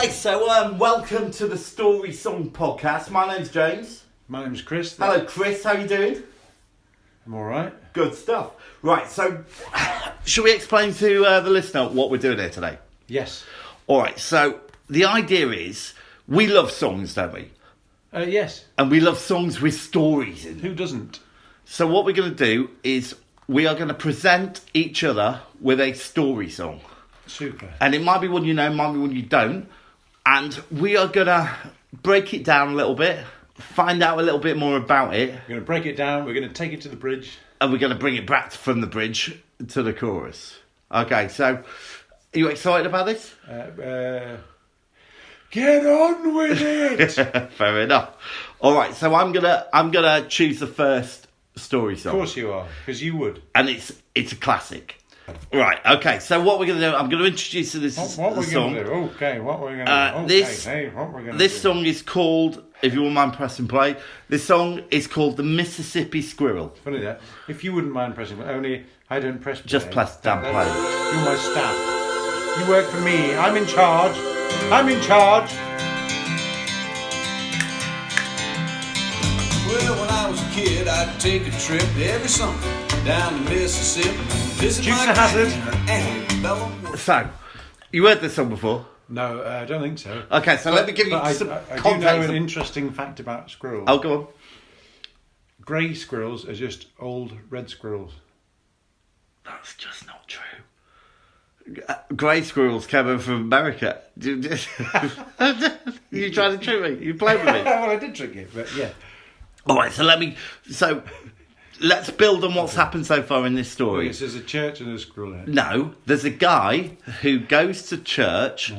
Okay, so welcome to the Story Song Podcast. My name's James. My name's Chris. Hello, Chris. How you doing? I'm all right. Good stuff. Right, so should we explain to the listener what we're doing here today? Yes. All right, so the idea is we love songs, don't we? Yes. And we love songs with stories in them. Who doesn't? So what we're going to do is we are going to present each other with a story song. Super. And it might be one you know, might be one you don't. And we are going to break it down a little bit, find out a little bit more about it. We're going to break it down, we're going to take it to the bridge. And we're going to bring it back from the bridge to the chorus. Okay, so are you excited about this? Get on with it! Fair enough. All right, so I'm gonna choose the first story song. Of course you are, because you would. And it's a classic. Right, okay, so what we're going to do, I'm going to introduce you to this What we're song. going to do? Okay, what we're going to do? What we're going to do? This song is called, if you wouldn't mind pressing play, this song is called The Mississippi Squirrel. Funny that. If you wouldn't mind pressing play, only I don't press play. Just press down play. You're my staff. You work for me. I'm in charge. I'm in charge. Well, when I was a kid, I'd take a trip every summer down to Mississippi. Visit Dukes my of Hazzard. antebellum. So, you heard this song before? No, I don't think so. Okay, so let me give you some I do context. know an interesting fact about squirrels. Oh, go on. Grey squirrels are just old red squirrels. That's just not true. Grey squirrels came over from America. You trying to trick me? You playing with me? Well, I did trick you, but yeah. All right, so let's build on what's happened so far in this story. Yes, there's a church and a squirrel in it. No, there's a guy who goes to church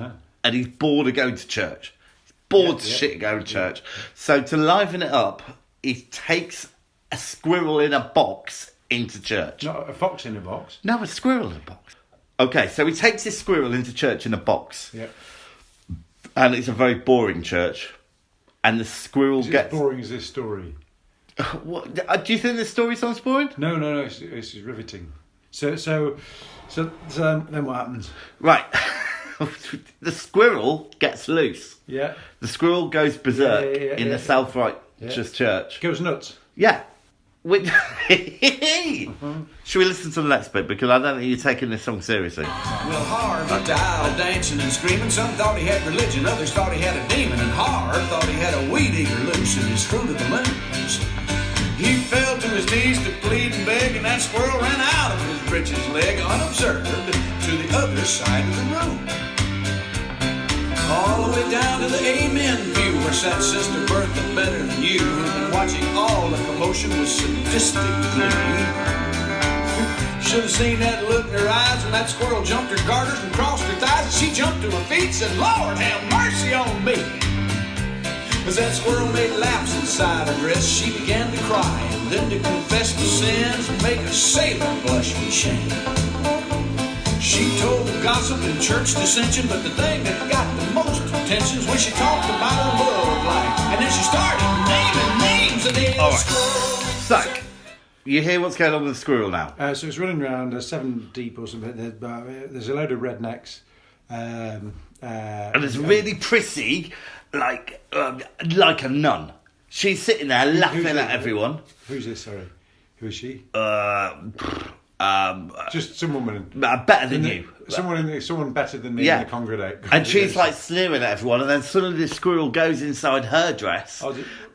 and he's bored of going to church. He's bored shit going to church. So to liven it up, he takes a squirrel in a box into church. Not a fox in a box. No, a squirrel in a box. Okay, so he takes this squirrel into church in a box. Yeah. And it's a very boring church. And the squirrel Is it gets... as boring as this story? What, do you think this story sounds boring? No, it's riveting. So then what happens? Right. The squirrel gets loose. Yeah. The squirrel goes berserk in the self-righteous church. Goes nuts. Yeah. Should we listen to the next bit? Because I don't think you're taking this song seriously. Well, Harvey died dancing and screaming. Some thought he had religion, others thought he had a demon. And Hard thought he had a weed eater loose in his fruit of the moons. He fell to his knees to plead and beg, and that squirrel ran out of his breeches leg unobserved to the other side of the room. All the way down to the Amen view, where sat Sister Bertha better than you, who'd been watching all the commotion with sadistic glee. Should have seen that look in her eyes when that squirrel jumped her garters and crossed her thighs, and she jumped to her feet and said, "Lord, have mercy on me." As that squirrel made laps inside her dress, she began to cry, and then to confess the sins and make a sailor blush with shame. She told gossip and church dissension, but the thing that got the most attention is when she talked about her love life. And then she started naming names of the squirrel. So, you hear what's going on with the squirrel now? So it's running around 7 deep or something. There's a load of rednecks. And it's really prissy, like a nun. She's sitting there laughing at everyone. Who's this, sorry? Who is she? Just some woman. Better than you. Someone better than me in the congregation. And she's like sneering at everyone, and then suddenly the squirrel goes inside her dress.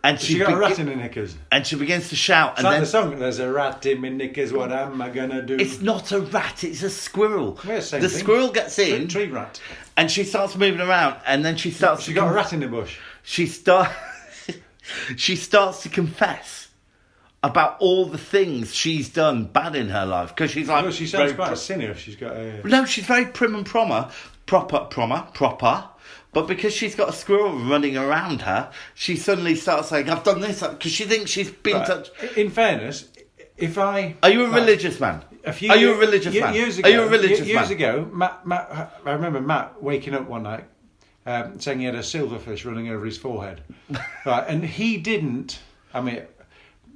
And she got a rat in her knickers. And she begins to shout. It's like the song, "There's a rat in my knickers, what am I gonna do?" It's not a rat, it's a squirrel. Yeah, same the thing. Squirrel gets in. Tree rat. And she starts moving around, and then she starts... She got a rat in the bush. She starts to confess about all the things she's done bad in her life, because she's like... Well, she sounds quite a sinner if she's got a... No, she's very prim and proper, but because she's got a squirrel running around her, she suddenly starts saying, "I've done this," because she thinks she's been touched. In fairness, if I... Are you a religious man? Are you a religious man? Years ago, Are you a religious man? Years ago, Matt, I remember Matt waking up one night saying he had a silverfish running over his forehead. Right, and he didn't... I mean...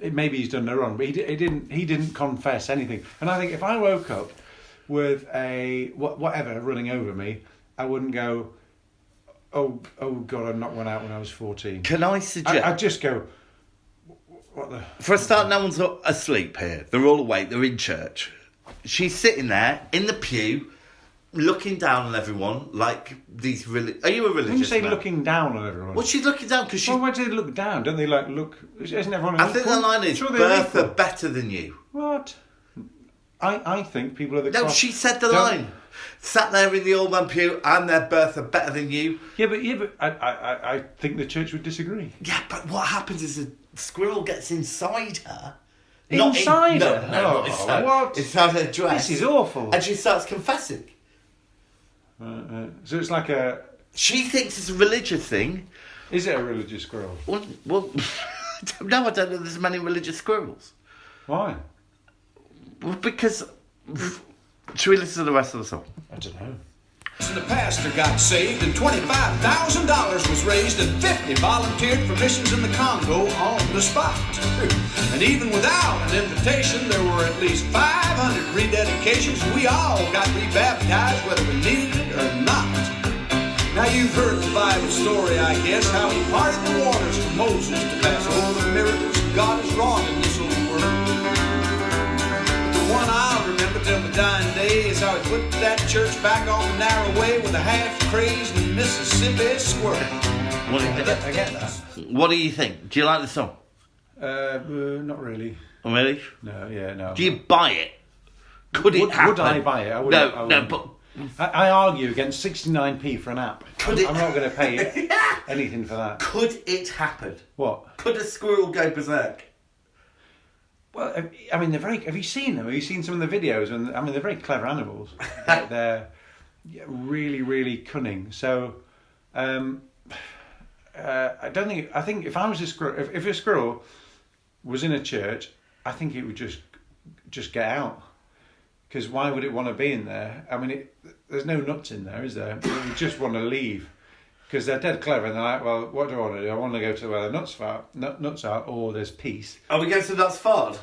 Maybe he's done no wrong, but he didn't confess anything. And I think if I woke up with a whatever running over me, I wouldn't go, oh God, I knocked one out when I was 14. Can I suggest? I'd just go, what the... For a start, no one's asleep here. They're all awake. They're in church. She's sitting there in the pew, looking down on everyone like these. Are you a religious? When you say man? looking down on everyone, Well, she's looking down because she. Well, why do they look down? Don't they like look? Isn't everyone? I think the line is Sure, Bertha better than you. What? I think people are the. No, she said the line. Sat there in the old man pew, I'm their Bertha better than you. Yeah, but I think the church would disagree. Yeah, but what happens is a squirrel gets inside her. Inside her? her? No, not inside. What? Inside her dress. This is awful. And she starts confessing. So it's like a... She thinks it's a religious thing. Is it a religious squirrel? Well I don't know there's many religious squirrels. Why? Well, because... Should we listen to the rest of the song? I don't know. The pastor got saved and $25,000 was raised and 50 volunteered for missions in the Congo on the spot. And even without an invitation, there were at least 500 rededications. We all got rebaptized whether we needed it or not. Now you've heard the Bible story, I guess, how he parted the waters for Moses to pass over the miracles God has wrought in this old world. The one I'll remember till my dying day is how he put that church back on the narrow way with a half-crazed Mississippi squirrel. I get that. What do you think? Do you like the song? Not really. Oh, really? No. Do you buy it? Could it happen? Would I buy it? I wouldn't. But... I argue against 69p for an app. I'm not going to pay anything for that. Could it happen? What? Could a squirrel go berserk? Well, I mean, they're very... Have you seen them? Have you seen some of the videos? And I mean, they're very clever animals. They're really, really cunning. So, I don't think... I think if I was a squirrel... If a squirrel was in a church, I think it would just get out. Because why would it want to be in there? I mean, there's no nuts in there, is there? It would just want to leave. Because they're dead clever, and they're like, well, what do I want to do? I want to go to where the nuts are, or there's peace. Are we going to Nuts Fard?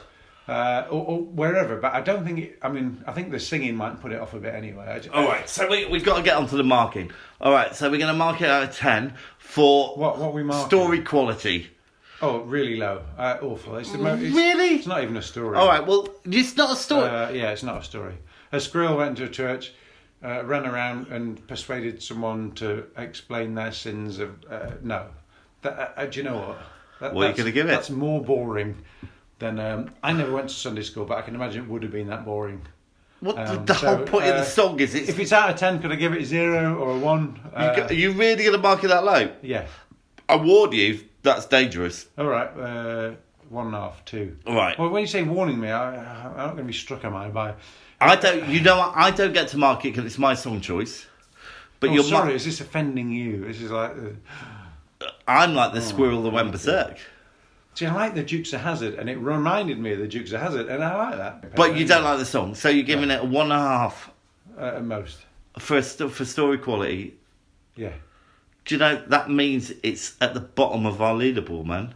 Or wherever, but I don't think... I think the singing might put it off a bit anyway. All right, so we've got to get onto the marking. All right, so we're going to mark it out of 10 for... What we marking? Story quality. Oh, really low. Awful. It's Really? It's not even a story. All right, well, it's not a story. Yeah, it's not a story. A squirrel went to a church, ran around and persuaded someone to explain their sins of... no. Do you know what? What are you going to give it? That's more boring than... I never went to Sunday school, but I can imagine it would have been that boring. What the whole point of the song is... If it's out of 10, could I give it a 0 or a 1? Are you really going to mark it that low? Yeah. I warn you, that's dangerous. All right, 1.5, 2. All right. Well, when you say warning me, I'm not going to be struck, am I? By I don't. You know, I don't get to mark it because it's my song choice. But you're sorry. Is this offending you? This is like. I'm like the squirrel that went berserk. See, I like the Dukes of Hazzard, and it reminded me of the Dukes of Hazzard, and I like that. But you don't like the song, so you're giving it a 1.5 at most for story quality. Yeah. Do you know that means it's at the bottom of our leaderboard, man?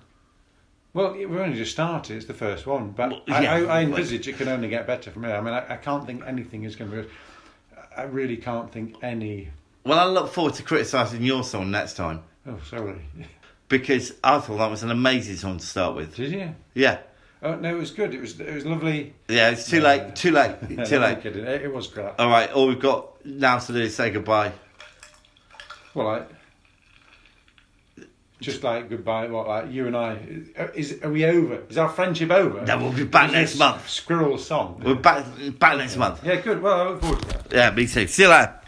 Well, we're only just started. It's the first one, but Well, yeah, I envisage it can only get better from here. I mean, I can't think anything is going to be. I really can't think any. Well, I look forward to criticising your song next time. Oh, sorry. Because I thought that was an amazing song to start with. Did you? Yeah. Oh no, it was good. It was lovely. Yeah, it's too late. Too late. Too I'm late. kidding. It was great. All right. All we've got now to do is say goodbye. Well, just like goodbye. What, like you and I? Are we over? Is our friendship over? No, we'll be back next month. Squirrel song. We're back next month. Yeah, good. Well, I look forward to that. Yeah, me too. See you later.